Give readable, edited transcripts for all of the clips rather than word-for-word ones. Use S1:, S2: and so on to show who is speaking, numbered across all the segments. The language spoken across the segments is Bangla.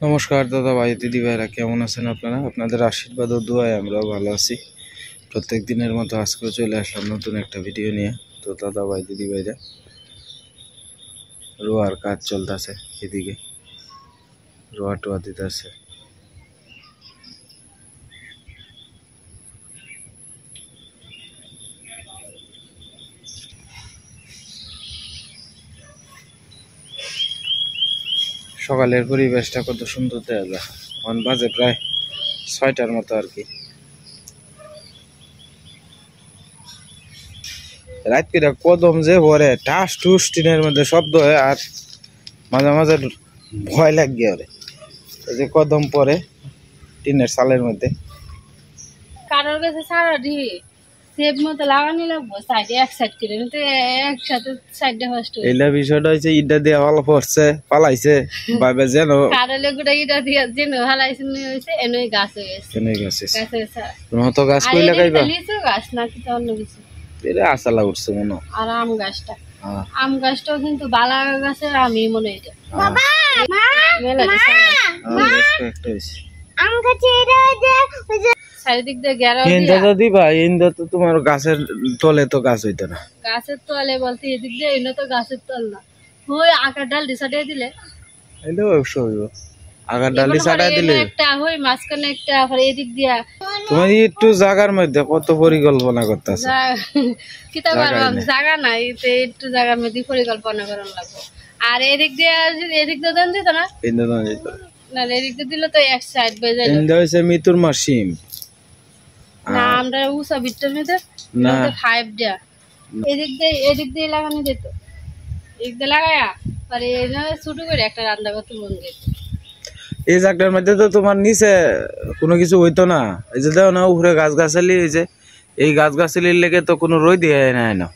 S1: নমস্কার দাদা ভাই দিদি ভাইরা, কেমন আছেন আপনারা? আপনাদের আশীর্বাদ ও দোয়ায় আমরাও ভালো আছি। প্রত্যেক দিনের মতো আজকেও চলে আসলাম নতুন একটা ভিডিও নিয়ে। তো দাদা ভাই দিদি ভাইরা, রোয়ার কাজ চলতেছে, এদিকে রোয়া টোয়া দিতেছে। সকালের পরিবেশটা কত সুন্দর দেখা যায়। বাজে প্রায় 6টার মতো আর কি। রাত করে কদম যে ভরে টাস টুস টিনের মধ্যে শব্দ হয়, আর মাঝে মাঝে ভয় লাগে ওরে যে কদম পরে টিনের চালের মধ্যে।
S2: কারোর কাছে সারা ডি সেভ মতো লাগানি লাগবো সাইডে এক সাইড করে তো একসাথে সাইডে ফার্স্ট
S1: এইলা বিষয়টা হচ্ছে ইটা দিয়ে ভালো পড়ছে পালাইছে ভাবে যেন
S2: কারলে গুড়া ইটা দিয়ে যেন হালাইছে হইছে এনই গাছ হইছে
S1: কেন গাছ
S2: গাছে
S1: তুমি তো গাছ কই লাগাইবা?
S2: লিচু গাছ নাকি তো অন্য কিছু
S1: এরে আসালা উঠছে মনে।
S2: আর আম গাছটা আম গাছটাও কিন্তু বালা গাছের আমি মনে হয়
S3: বাবা মা
S2: মেলা
S1: একটা হইছে
S3: আম গাছে এরা যে
S2: চারিদিক দিয়ে ঘেরা
S1: ইন্দা তো দিবা, ইন্দা তো তোমার গাছের তলে তো গাছ হইতো না।
S2: গাছের তলে বলতে এদিক দিয়ে এনে তো গাছের তল না, ওই আকার ডাল ডিসাইডে দিলে
S1: এলো অবশ্য হইব। আগার ডালি ছাড়াই দিলে
S2: একটা হই মাঝখানে একটা আবার এদিক দিয়া
S1: তোমার একটু জায়গার মধ্যে কত পরিকল্পনা করতেছে।
S2: কিতা করবাম জায়গা নাই, তো একটু জায়গার মধ্যে পরিকল্পনা করার লাগবে। আর এদিক দিয়ে যদি এদিক দিয়ে দেন দিত না,
S1: ইন্দা না দিত
S2: না এদিক দিয়ে দিলে তো এক সাইড বেজে যায়।
S1: ইন্দা হইছে মিতুর মাসিম
S2: না আমরা উসা বিট্টার মধ্যে
S1: না
S2: 5 দিয়া এদিক দিয়ে লাগানো যেত, এদিক দিয়ে লাগায়া আর এনে ছোট করে একটা রান্না করতে মন যেত।
S1: এই জায়গাটার মধ্যে তো তোমার নিচে কোনো কিছু হইতো না। এই যে দেখো না উপরে গাছ গাছালি, এই যে এই গাছ গাছালির লেগে তো কোনো রই দিয়ে নাই না,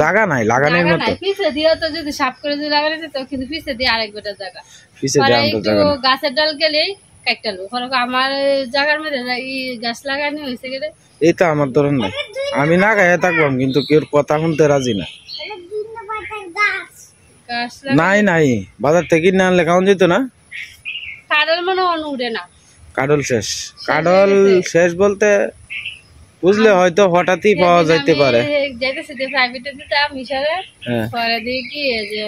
S1: জায়গা নাই লাগানোর মতো।
S2: পিছে দিয়ে তো যদি সাফ করে যদি লাগানো যেত, কিন্তু পিছে দিয়ে আরেক বেটা জায়গা,
S1: পিছে দিয়ে তো জায়গা নাই।
S2: গাছের ডাল গেলেই কাটটালো আমার জায়গার মধ্যে গাছ লাগানো হয়েছে গেলে
S1: এই তো আমার ধরেন না, আমি না গায়ে থাকবাম কিন্তু কেউ কথা শুনতে রাজি না।
S2: গাছ
S1: নাই নাই বাজার থেকে না আনলে খাওয়ান যেত না।
S2: কাডল মনে উড়ে না,
S1: কাডল শেষ, কাডল শেষ বলতে বুঝলে হয়তো হঠাৎই পাওয়া যাইতে পারে।
S2: যাইতেছে যে প্রাইভেটে দিতাম মিশরে, পরে দিয়ে কি যে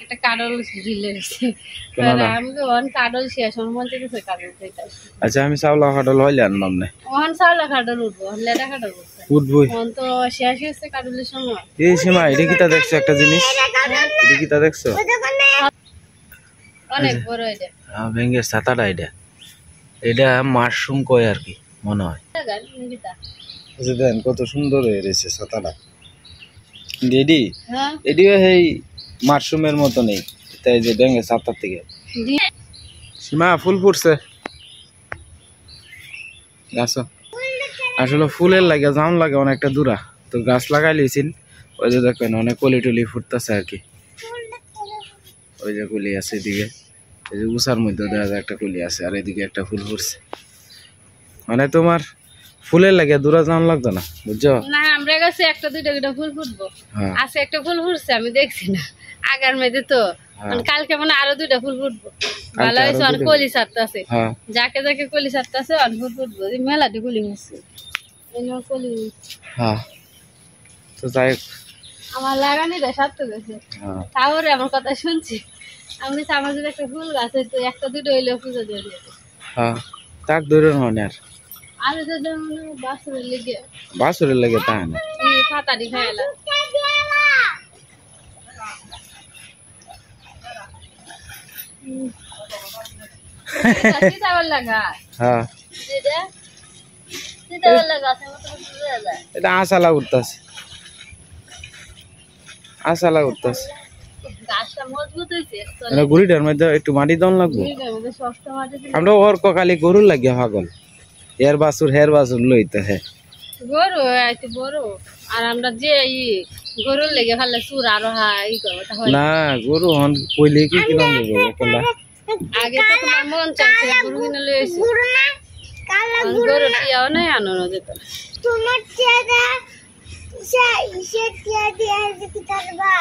S2: একটা কাডল ঝিলে গেছে, আমি তো ওখান কাডল শেষ মন থেকে কাডল দিতাম।
S1: আচ্ছা আমি চাউলা কাডল হইলে আনলাম না,
S2: ওখান চাউলা কাডল উঠবো, লেদা কাডল
S1: উঠবই
S2: ওখান তো শেষ হয়েছে কাডলের সময়।
S1: এই সীমা এটা কিটা দেখছো একটা জিনিস, এটা কিটা দেখছো?
S2: অনেক বড় এটা
S1: ভেঙ্গের ছাতাটা, এটা এটা মাশরুম কয় আর কি মনে হয়। দেন কত সুন্দর হয়ে রয়েছে ছাতাটা। এডি এডিও সেই মাশরুমের মতো নেই, তাই যে ভেঙ্গের ছাতার থেকে। সীমা ফুল ফুটছে গাছ, আসলে ফুলের লাগে জাম লাগে অনেকটা দূরা, তো গাছ লাগাই লিয়েছিল। ওই যে দেখবেন অনেক কলি টলি ফুটতেছে আর কি। ওই যে কলি আছে এদিকে, এই যে উষার মধ্যে দেখা যায় একটা কলি আছে, আর এদিকে একটা ফুল ফুটছে। মানে তোমার ফুলের লাগে দূরা জাম লাগতো না, বুঝছো
S2: না? আমরা কাছে একটা দুইটা ফুল ফুটবো, আছে একটা ফুল ফুটছে আমি দেখছি না আগার মেয়েদের তো, কালকে মানে আরো 2টা ফুল ফুটবো। ভালো হয়েছে, অনেক কলি ছাড়তে আছে, যাকে যাকে কলি ছাড়তে আছে অনেক ফুল ফুটবো। মেলাতে কলি মিশছে কলি।
S1: হ্যাঁ তো যাই
S2: আমার লাগানিটা সারতে গেছে, তাহলে আমার কথা শুনছি আমি। আমার যদি একটা ফুল গাছ হইতো, একটা দুটো হইলে পুজো দিয়ে দিত।
S1: হ্যাঁ তাক ধরে মানে
S2: আর যদি বাসুরের লেগে
S1: বাসুরের লেগে তা না
S2: ফাতারি খাইলা
S1: এটা আশালা উঠতেছে, আশালা উঠতেছে। গুড়িটার মধ্যে একটু মাটি দন লাগবো। আমরা ওর ককালি গরুর লাগিয়া পাগল, হের বাসুর লইতে হে
S2: গরু বড়। আর আমরা যে গরুর লেগে ফেললে চুর আরো
S1: না, গরু কইলে কি কিনা দেবো।
S2: আগে তো তোমার মন চাইছে গরু কিনে লই আইছি, গরু টিয়াও নাই আনানো যেত না।
S3: তোমার চেহারা সে টিয়া দিয়ে কি করবা?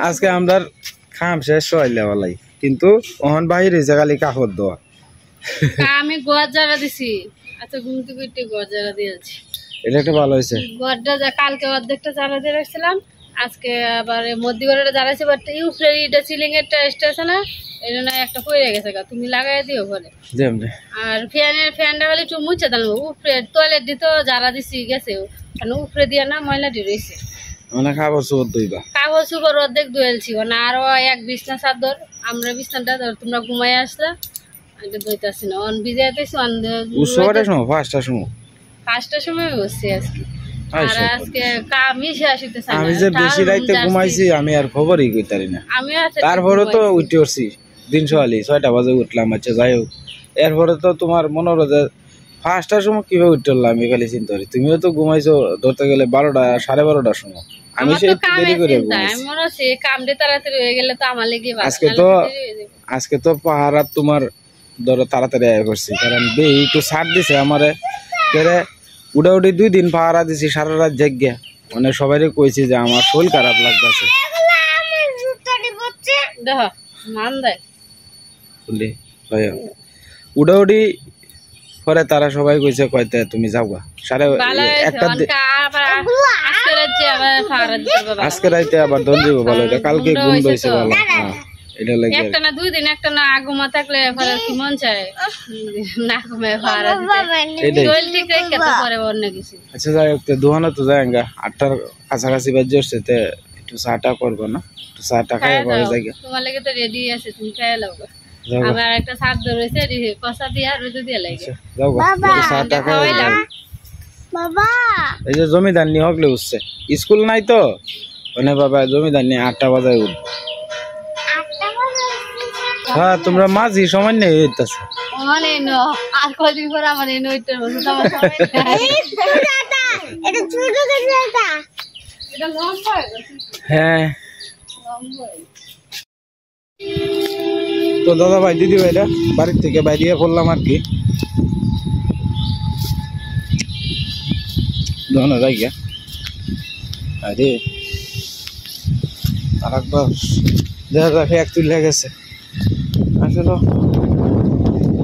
S1: আজকে আমরা খাম শেষ হইলে বলাই কিন্তু ওহন বাইরে হয়েছে খালি কাপড় দেওয়া
S2: আমি গোয়ার জারা দিছি আচ্ছা ঘুমতে ঘুরতে গোয়ার জারা দিয়েছি
S1: এটা একটা ভালো হয়েছে
S2: গোয়ারটা কালকে অর্ধেকটা জারা দিয়ে রাখছিলাম আজকে আবার মধ্যিগড়টা জ্বালাইছি বাট উপরে এটা সিলিং এর টেস্ট আছে না এই জন্য একটা পড়ে গেছে তুমি লাগাই দিও ঘরে আর ফ্যানটা খালি একটু মুছে দিলাম উপরে টয়লেট দিতে যারা দিছি গেছে কারণ উপরে দিয়ে না ময়লাটি রয়েছে
S1: মানে কাগজ ধুইবা
S2: কাগজ উপর অর্ধেক ধুয়েছি মানে আরো এক বিছনা চাদর আমরা বিছনাটা তোমরা ঘুমাই আসলা এটা ধুইতেছি না অন ভিজাইতেছি অন পাঁচটার সময় বসছি আজকে আর আজকে কামই শেষ হইতেছে
S1: আমি যে বেশি রাইতে ঘুমাইছি আমি আর খবরই কইতারি না তারপরে তো উঠে উঠছি দিন সকালে 6টা বাজে উঠলাম আচ্ছা যাই হোক এরপরে তো তোমার মনে হলো যে 5টার সময় কিভাবে উঠলাম আমি খালি চিন্তা করি তুমিও তো ঘুমাইছো ধরতে গেলে 12টা 12:30টার সময় আমি সেই দেরি করে
S2: তাড়াতাড়ি হয়ে গেলে তো আমার লেগে
S1: আজকে তো পাহাড় তোমার ধরো তাড়াতাড়ি আয় করছি কারণ বে একটু ছাড় দিছে আমারে উড়াউড়ি 2 দিন পাহারা দিছি সারা রাত জাগিয়া মানে সবাইরে কইছি যে আমার শরীর খারাপ লাগতেছে উড়াউড়ি পরে তারা সবাই কইছে কয়তে তুমি যাওগা আজকে রাইতে আবার দন দিব ভালো এটা কালকে ঘুম হইছে ভালো এটা লাগে
S2: একটা না 2 দিন একটা না আগুমা থাকলে কি মন চায় না ঘুমে ফারা দিতে শরীর ঠিক রেখে তো পরে অন্য কিছু
S1: আচ্ছা যাই হোক দোহানো তো যায়গা 8টার কাছাকাছি বাজে আসছে তে একটু চাটা করব না একটু চাটা খাই পরে যাই
S2: তোমার লাগে তো রেডি আছে তুমি খেয়ে লাও আবার একটা সাত ধরেছে কষা দিয়া রোদে দিয়ে লাগে
S1: যাও চাটা খাইলাম
S3: বাবা
S1: এই যে জমিদার নি হকলে উঠছে স্কুল নাই তো মানে বাবা জমিদার নি 8টা বাজে উঠ হ্যাঁ তোমরা মাঝি সময় নেই হইতাছে
S2: মানে নো আর কয়দিন পর আমার এই নইতে বসে তো আমার সময়
S3: এটা ছোট কেটা
S2: এটা লম্বা
S1: হ্যাঁ তো দাদা ভাই দিদি ভাইরা বাড়ির থেকে বাইরে পড়লাম আর কি দোনো জায়গা আরে আরেকবার দেখা যাক এক তুলে গেছে আসলে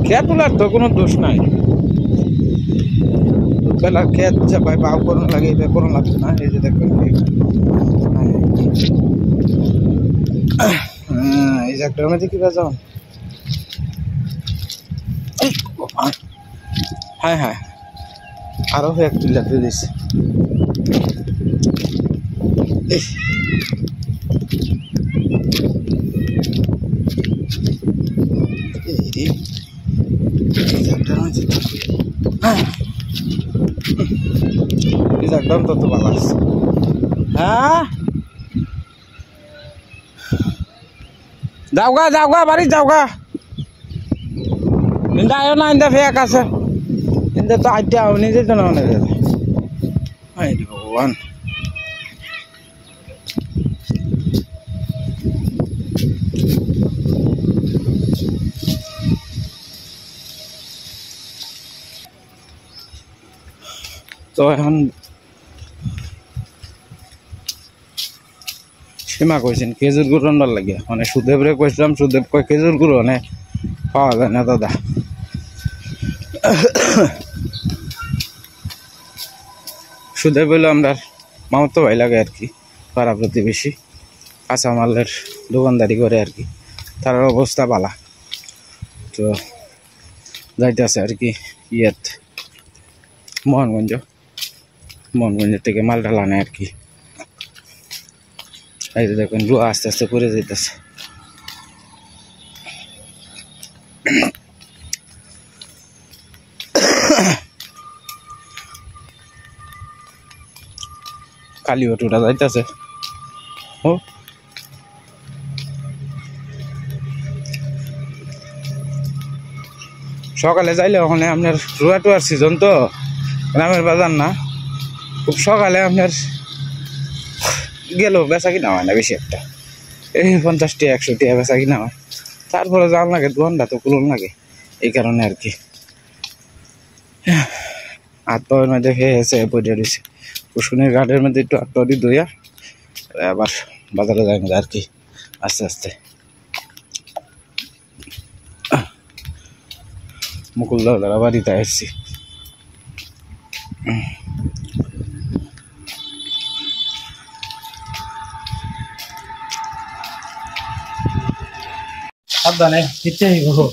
S1: খেত তোলার তো কোনো দোষ নাই বেলা খেত চাপাই পাও করুন লাগে এটা করুন লাগছে না এই যে দেখবেন এই যে একটা মধ্যে কি বাজাও হ্যাঁ হ্যাঁ আরো এক তুলে দিয়েছে একদম তত ভালো আছে হ্যাঁ যাওগা বাড়ি যাওগা ইন্দা আয়ো না ইন্দা ফেক আছে ইন্দা তো আইটা নিজে তো না ভগবান তো এখন সীমা কইছেন খেজুর গুড় রান্নার লাগে মানে সুদেবরে কইছিলাম সুদেব কয় খেজুর গুড় মানে পাওয়া যায় না দাদা সুদেব হইলো আমরা মামাতো ভাই লাগে আর কি পাড়া প্রতিবেশী কাঁচামালের দোকানদারি করে আর কি তার অবস্থা বালা তো যাইতেছে আর কি ইয়েত মোহনগঞ্জের থেকে মালটা লানে আর কি এই যে দেখুন রুয়া আস্তে আস্তে পড়ে যেতেছে কালি অটোটা যাইতেছে ও সকালে যাইলে ওখানে আপনার রুয়া টুয়ার সিজন তো গ্রামের বাজার না খুব সকালে আপনার গেলেও বেচা কিনা হয় না বেশি একটা এই 50 টাকা 100 টাকা বেচা কিনা হয় তারপরে জাল লাগে দোকানটা তো কুলন লাগে এই কারণে আর কি হাত পাওয়ার মধ্যে খেয়ে এসে পড়ে রয়েছে কুসুনের ঘাটের মধ্যে একটু হাত পা দিয়ে ধুইয়া আবার বাজারে যাই আর কি আস্তে আস্তে। মুকুল দাদার বাড়িতে আসছি। সাবধানে নিচে গো।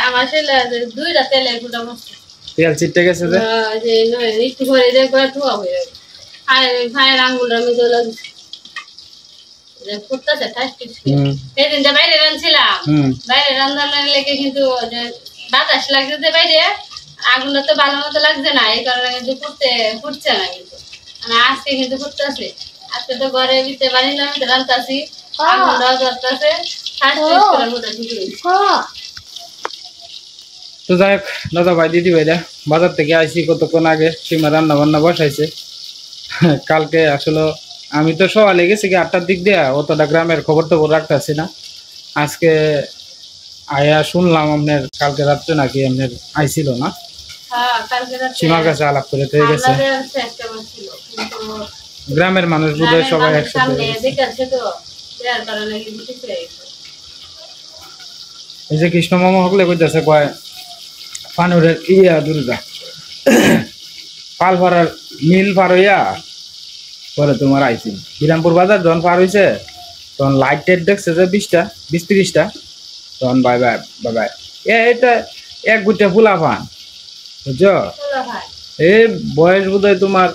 S2: আমার দুইটা তেলের গুঁড়া মস্ত
S1: তেল চিটে গেছে যে
S2: একটু করে ধোয়া হয়ে যাবে। ভাইয়ের আঙ্গুলটা আমি দোলা ফুটতেছে সেদিনটা বাইরে রাঁধছিলাম, বাইরে রান্নার লেগে কিন্তু বাতাস লাগছে বাইরে, আগুনটা তো ভালো মতো লাগছে না, এই কারণে কিন্তু ফুটছে না। কিন্তু আজকে কিন্তু ফুটতেছে। আজকে তো ঘরে ভিতরে বানিলাম, রান্তাছি, আগুনটাও ধরতেছে।
S1: তো যাই হোক দাদা ভাই দিদি ভাইরা বাজার থেকে আইসি কতক্ষণ আগে, সীমা রান্না বান্না বসাইছে। কালকে আসলে আমি তো সকালে গেছি কি 8টার দিক দিয়ে, অতটা গ্রামের খবর টবর রাখতেছি না। আজকে আয়া শুনলাম আপনার কালকে রাত্রে নাকি আপনার আইছিল না, সীমার কাছে আলাপ করে থেকে গেছে। গ্রামের মানুষ বোধহয় সবাই একসাথে। এই যে কৃষ্ণ মামা হকলে কইতেছে কয় পানুরের দুর্গা পাল পাড়ার মিল পার হইয়া পরে তোমার আইসি বিরামপুর বাজার যখন পার হয়েছে তখন লাইট টাইট দেখছে যে 20-30টা, তখন বাই বাই বাই বাই এটা এক গুটা ফুলা ফান বুঝছো। এই বয়স বোধহয় তোমার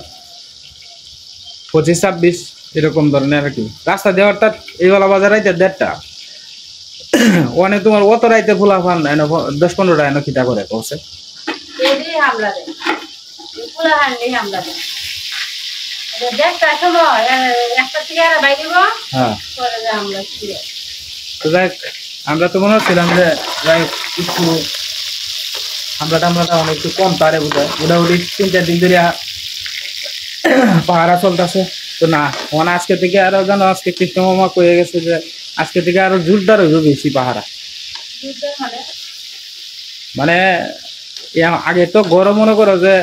S1: 25-26 এরকম ধরনের আর কি। রাস্তা দেওয়ারটা এইবেলা বাজার আইতে 1:30টা, ওখানে তোমার অত রাইতে ফুলা ফান 10-15টা এনে খিটা করে পৌঁছে। আমরা তো মনে হচ্ছিলাম যে একটু আমরা একটু কম তারে বোধহয় মোটামুটি 3-4 দিন ধরে পাহারা চলতেছে। তো না মানে আজকে থেকে আরো জানো, আজকে কৃষ্ণ মামা কয়ে গেছে যে আজকে থেকে আরো জোরদার হইব বেশি পাহারা। মানে আগে তো গরম মনে করো যে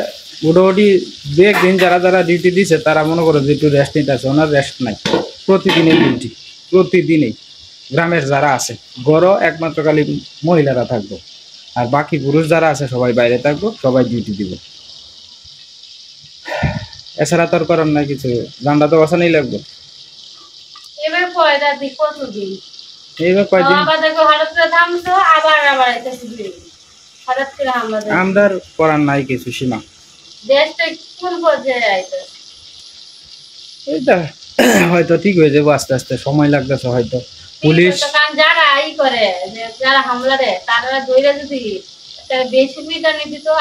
S1: মোটামুটি 2-1 দিন যারা যারা ডিউটি দিছে তারা মনে করো যে একটু রেস্ট নিতে আছে, ওনার রেস্ট নাই, প্রতিদিনের ডিউটি প্রতিদিনই। গ্রামের যারা আছে গড় একমাত্র খালি মহিলারা থাকবো, আর বাকি পুরুষ যারা আছে সবাই বাইরে থাকবো, সবাই ডিউটি দিব। এছাড়া তোর করার নাই কিছু, জানটা তো বাঁচানোই লাগবে। এইবার কয়দিন আমরার করার নাই কিছু সীমা। এইটা হয়তো ঠিক হয়ে যাবো আস্তে আস্তে, সময় লাগতেছে হয়তো। পুলিশ
S2: যারা ই করে যারা হামলা দেয় তারা ধরে যদি বেশি মিটার নিবি তো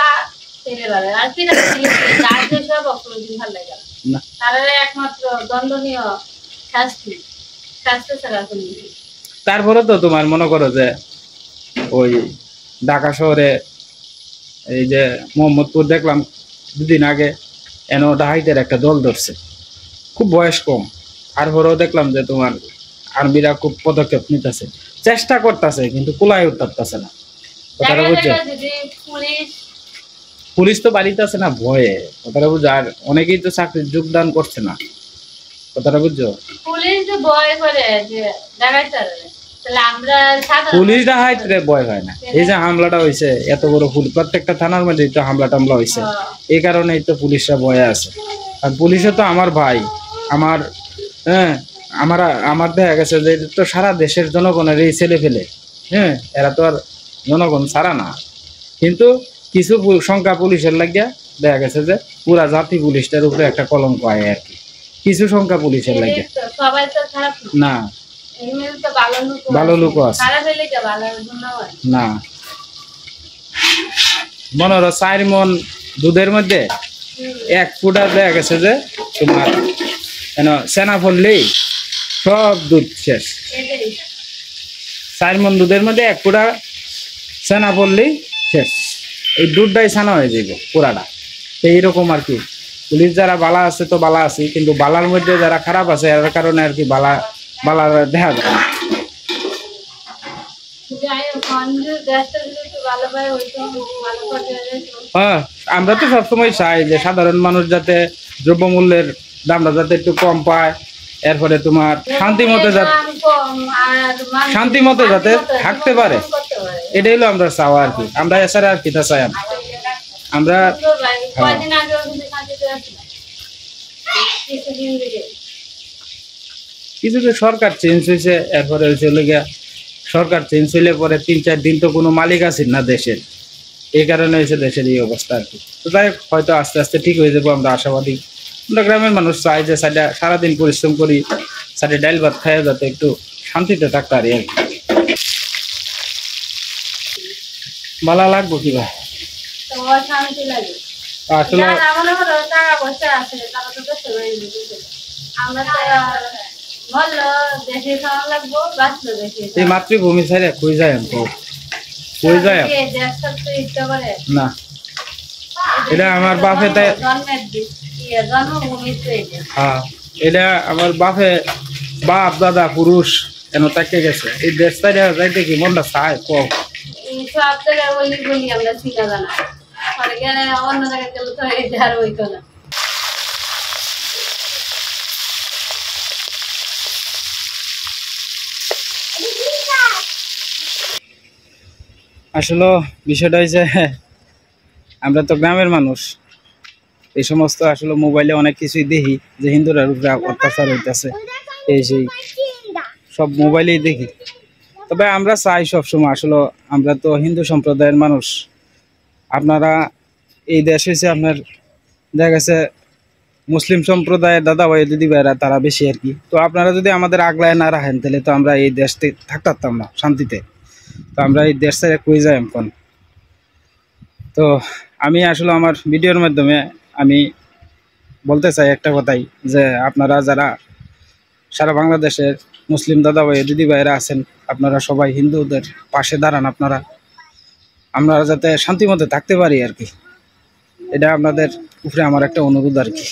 S1: তারপরে তো তোমার মনে করো যে ওই ঢাকা শহরে এই যে মোহাম্মদপুর দেখলাম 2 দিন আগে এনো ডাহাইতের একটা দল ধরছে, খুব বয়স কম। তারপরেও দেখলাম যে তোমার আর্মিরা খুব পদক্ষেপ নিতেছে, চেষ্টা করতেছে, কিন্তু কুলাই উঠতেছে না। কথাটা বুঝছো, পুলিশ তো বাড়িতে আছে না ভয়ে, কথাটা বুঝছো। আর অনেকেই তো চাকরির যোগদান করছে না, কথাটা বুঝছো। পুলিশ ডাকাইতে ভয় হয় না। এই যে হামলাটা হয়েছে এত বড় প্রত্যেকটা থানার মধ্যে তো হামলা টামলা হয়েছে, এই কারণেই তো পুলিশরা ভয়ে আছে। আর পুলিশে তো আমার ভাই, আমার আমার দেখা গেছে যে তো সারা দেশের জনগণের এই ছেলে ফেলে, এরা তো আর জনগণ ছাড়া না, কিন্তু কিছু সংখ্যা পুলিশের লাগিয়া দেখা গেছে যে পুরা জাতি পুলিশটার উপরে একটা কলঙ্ক আয় আর কি, কিছু সংখ্যা পুলিশের লাগিয়া না। ভালো লোক আছে না, মনে হলো 4 মণ দুধের মধ্যে 1 ফুটা দেখা গেছে যে তোমার সেনা ফললেই সব দুধ শেষ। 4 মণ দুধের মধ্যে 1 ফুটা সেনা ফললেই শেষ, এই দুধটাই ছানা হয়ে যাবে পুরাটা। এইরকম আর কি পুলিশ যারা বালা আছে তো বালা আছে, কিন্তু বালার মধ্যে যারা খারাপ আছে এর কারণে আর কি বালা বালা দেখা যায়। হ্যাঁ, আমরা তো সবসময় চাই যে সাধারণ মানুষ যাতে দ্রব্যমূল্যের দামটা যাতে একটু কম পায়, এরপরে তোমার শান্তি মতো যাতে থাকতে পারে, এটাই হলো আমরা চাওয়া আর কি। আমরা এছাড়া আর কি তা চাই আমরা। কিছু তো সরকার চেঞ্জ হয়েছে, এরপরে হয়েছে গিয়া সরকার চেঞ্জ হইলে পরে 3-4 দিন তো কোনো মালিক আছেন না দেশের, এই কারণে হয়েছে দেশের এই অবস্থা আর কি। তো যাই হোক, হয়তো আস্তে আস্তে ঠিক হয়ে যাবো, আমরা আশাবাদী। আমরা গ্রামের মানুষ চাই যে সারাদিন পরিশ্রম করি, সাইডে ডাইল ভাত খাইয়া যাতে একটু শান্তিতে থাকতে পারি আর কি। ভালো লাগবো কি ভাই, আসলে এই মাতৃভূমি ছেড়ে কই যায় কই যায় না, এটা আমার বাপে, হ্যাঁ এটা আমার বাপে বাপ দাদা পুরুষ এন তাকে গেছে। এই দেশটা যাইতে কি মনটা চায় কম।
S2: সব জায়গায় বলি আমরা চিনা জানা গেলে অন্য জায়গায় গেলে তো এই আর হইতো না।
S1: আসলে বিষয়টা হয়েছে, আমরা তো গ্রামের মানুষ, এই সমস্ত আসলে মোবাইলে অনেক কিছুই দেখি যে হিন্দুরা উপরে অত্যাচার হইতেছে, এই সেই সব মোবাইলেই দেখি। তবে আমরা চাই সবসময়, আসলে আমরা তো হিন্দু সম্প্রদায়ের মানুষ, আপনারা এই দেশ হয়েছে আপনার দেখা গেছে মুসলিম সম্প্রদায়ের দাদা ভাই দিদি ভাইরা তারা বেশি আর কি। তো আপনারা যদি আমাদের আগলায় না রাখেন তাহলে তো আমরা এই দেশতে থাকতে পারতাম না শান্তিতে। তো আমরা এই দেশ থেকে কই যাই এখন। তো আমি আসলে আমার ভিডিওর মাধ্যমে আমি বলতে চাই একটা কথাই, যে আপনারা যারা সারা বাংলাদেশের মুসলিম দাদা ভাই দিদি ভাইরা আছেন, আপনারা সবাই হিন্দুদের পাশে দাঁড়ান, আমরা যাতে শান্তি মতো থাকতে পারি আর কি। এটা আপনাদের উপরে আমার একটা অনুরোধ আর কি।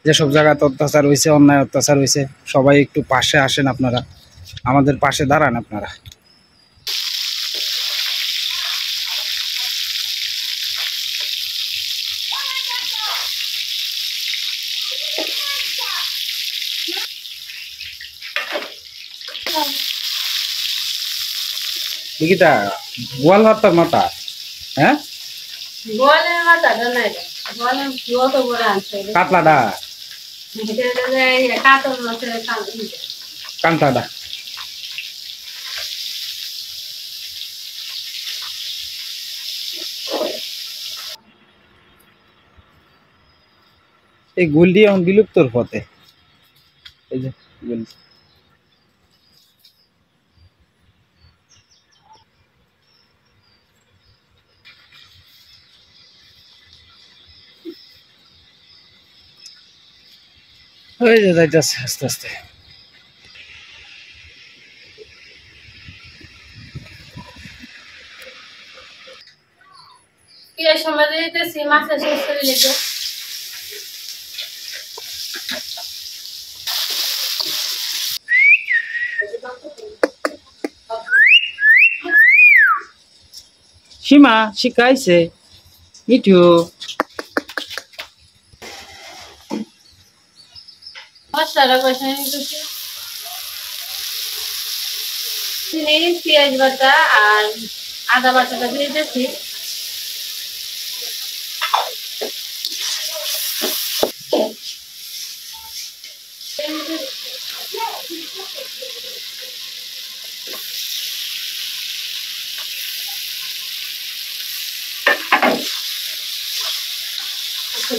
S1: যেসব জায়গাতে অত্যাচার হয়েছে, অন্যায় অত্যাচার হয়েছে, সবাই একটু পাশে আসেন, আপনারা আমাদের পাশে দাঁড়ান আপনারা। দেখিতা গোয়াল ভাতার মাথা, হ্যাঁ
S2: গোয়ালের মাথাটা নাই, গোয়ালের যত বড় আনছে
S1: কাতলাটা
S2: কাতল মাছের
S1: কান্তাটা। এই গুলটি এখন বিলুপ্তর পথে, এই যে গুল। ওই যে যাইতেছে আস্তে আস্তে।
S2: কি সময় দিতেছি মাছ শেষ করে লেগে
S1: সীমা শিখাইছে মিঠু।
S2: মশলাটা কষাই নিতেছি, পেঁয়াজ বাটা আর আদা বাটাটা দিয়ে দিতেছি।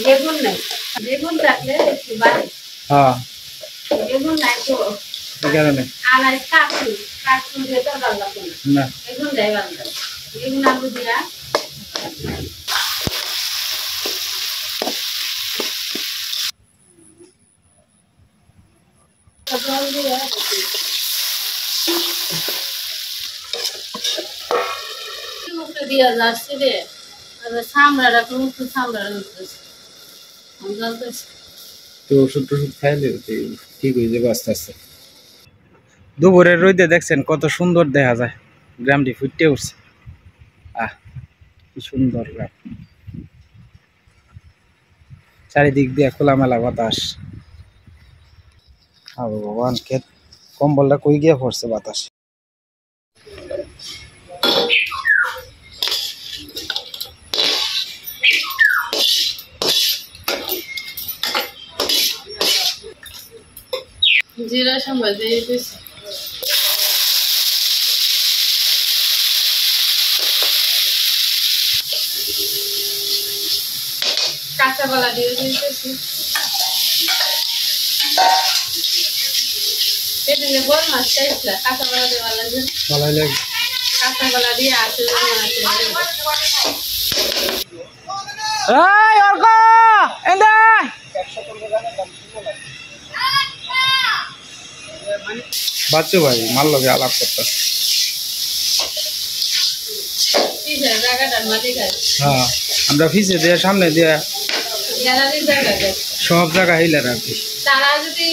S2: বেগুন নাই, বেগুন থাকলে একটু বাড়ি,
S1: হ্যাঁ
S2: বেগুন নাই তো
S1: এই কারণে
S2: আনার কাটু কাটু দিয়ে তো ভালো লাগবে
S1: না।
S2: না, বেগুন দেয় ভালো লাগে, বেগুন আলু দিয়া জল দিয়ে মুখে দিয়া যাচ্ছে রে, সামলাটা একটু সামলাটা
S1: তো ওষুধ টষুধ খাইলে ঠিক হয়ে যাবে আস্তে আস্তে। দুপুরের রোদে দেখছেন কত সুন্দর দেখা যায়, গ্রামটি ফুটে উঠছে। আহ কি সুন্দর গ্রাম, চারিদিক দিয়ে খোলামেলা বাতাস। ভগবান, ক্ষেত কম্বলটা কই গিয়ে পড়ছে বাতাস।
S2: জিরা সম্বাদ দিয়ে দিয়েছি। কাঁচা কলা দিয়ে দিয়েছি। সেদিনে বড় মাছ চাইছিল, কাঁচা কলা দিয়ে ভালো লাগে।
S1: ভালোই লাগে।
S2: কাঁচা কলা দিয়ে আছে
S1: বাচ্চু ভাই মাল লগে আলাপ করতেছে। হ্যাঁ, আমরা ফিসে দিয়ে সামনে দিয়ে সব জায়গা হিলার আর কি।
S2: তারা যদি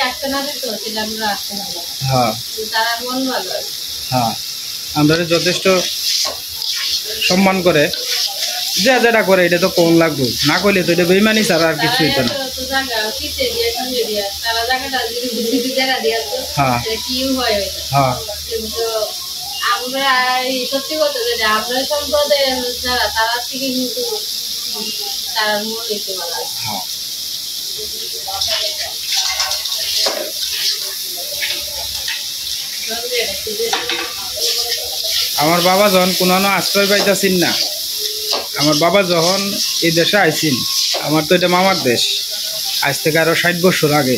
S2: আসতে না দিত তাহলে আমরা আসতে না।
S1: হ্যাঁ,
S2: তারা মন ভালো।
S1: হ্যাঁ, আমরা যথেষ্ট সম্মান করে যা যেটা করে এটা তো কম লাগবে, না করলে তো এটা বেইমানি ছাড়া আর কিছুই তো না। হ্যাঁ, হ্যাঁ,
S2: আমরা সত্যি কথা যেটা আমরা সম্প্রদায়ের যারা তারা থেকে কিন্তু তারা মন একটু ভালো আছে।
S1: আমার বাবা যখন কোনো আশ্রয় পাইতেছেন না, আমার বাবা যখন এই দেশে আইসিন, আমার তো এটা মামার দেশ, আজ থেকে আরো 60 বছর আগে,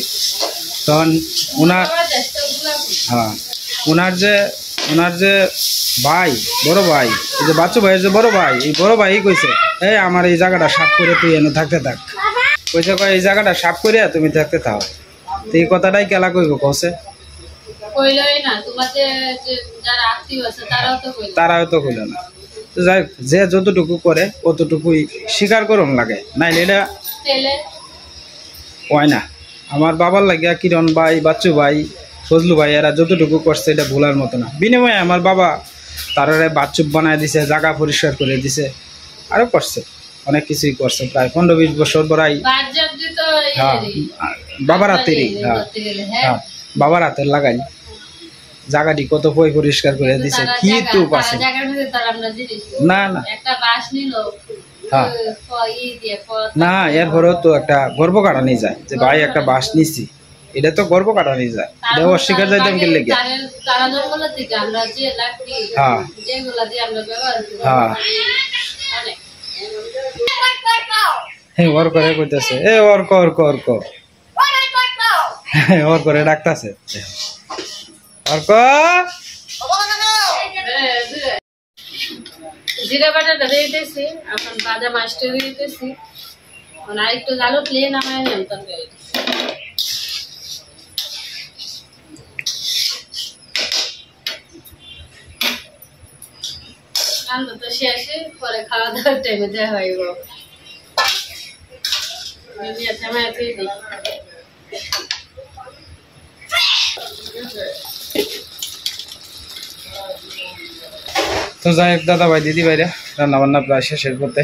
S1: তখন ওনার হ্যাঁ ওনার যে ভাই, বড় ভাই, এই যে বাচ্চু ভাইয়ের যে বড় ভাই, এই বড় ভাই কইছে এই আমার এই জায়গাটা সাফ করে তুই এনে থাকতে থাক, কইছে কয় এই জায়গাটা সাফ করে তুমি থাকতে থাও। তো এই কথাটাই কেলা কইব কছে, তারাও তো কইল না। যাই যে যতটুকু করে অতটুকুই স্বীকার করুন লাগে, নাইলে এটা হয় না। আমার বাবার লাগিয়া কিরণ ভাই, বাচ্চু ভাই, ফজলু ভাই এরা যতটুকু করছে এটা ভুলার মতো না। বিনিময়ে আমার বাবা তারারে বাথচুপ বানায় দিছে, জায়গা পরিষ্কার করে দিছে, আরো করছে অনেক কিছুই করছে, প্রায় 15-20 বছর পরাই। হ্যাঁ, বাবার হাতেরই। হ্যাঁ, হ্যাঁ, বাবার হাতের লাগাই জায়গাটি কত পরিষ্কার করে দিছে, কি তো আছে না না। হ্যাঁ, না এরপরেও তো একটা গর্ব কাটানি যায় যে ভাই একটা বাস নিছি, এটা তো গর্ব কাটানি যায়, এটা অস্বীকার যাইতাম কি লেগে। হ্যাঁ, হ্যাঁ, ওর করে কইতাছে এ অর্ক অর্ক অর্ক, ওর করে ডাকতাছে অর্ক।
S2: জিরা বাটাটা দিয়ে দিতেছি, এখন ভাজা মাছটা দিয়ে দিতেছি, আর একটু জালু প্লেন নামায় নেন তরকারি। রান্না তো শেষে, পরে খাওয়া দাওয়ার টাইমে দেওয়া হইব।
S1: তো যাই হোক দাদা ভাই দিদি ভাইরা, রান্না বান্না প্রায় শেষের পথে,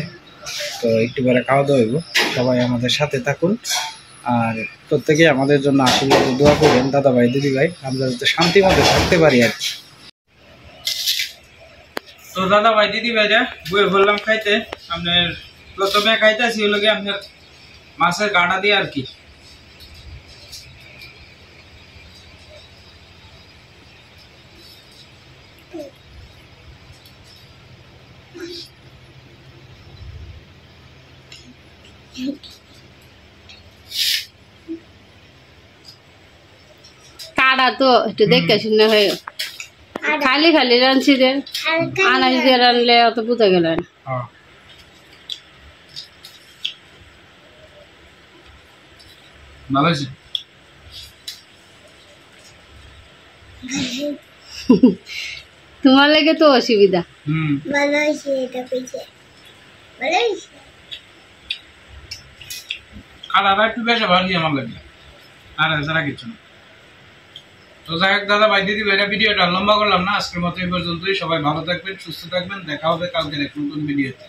S1: তো একটু পরে খাওয়া দাওয়া হইব। সবাই আমাদের সাথে থাকুন আর প্রত্যেকেই আমাদের জন্য আশীর্বাদ দোয়া করবেন দাদা ভাই দিদি ভাই, আমরা যাতে শান্তি মতো থাকতে পারি আর কি। তো দাদা ভাই দিদি ভাইরা বয়ে বললাম খাইতে, আপনার প্রথমে খাইতেছি হলো কি আপনার মাছের গাঁটা দিয়ে আর কি।
S2: কাড়া তো একটু দেখে শুনে হয়ে খালি খালি রাঁধছি দেন, আনাজ দিয়ে রানলে অত বুঝা গেল না। তোমার লাগে তো অসুবিধা।
S4: কালারটা একটু বেশ ভালো আমার লাগে আর এছাড়া কিছু না। তো যাই হোক দাদা ভাই দিদি ভাইরা ভিডিওটা লম্বা করলাম না, আজকের মতো এই পর্যন্তই। সবাই ভালো থাকবেন, সুস্থ থাকবেন, দেখা হবে কালকে নতুন ভিডিওতে।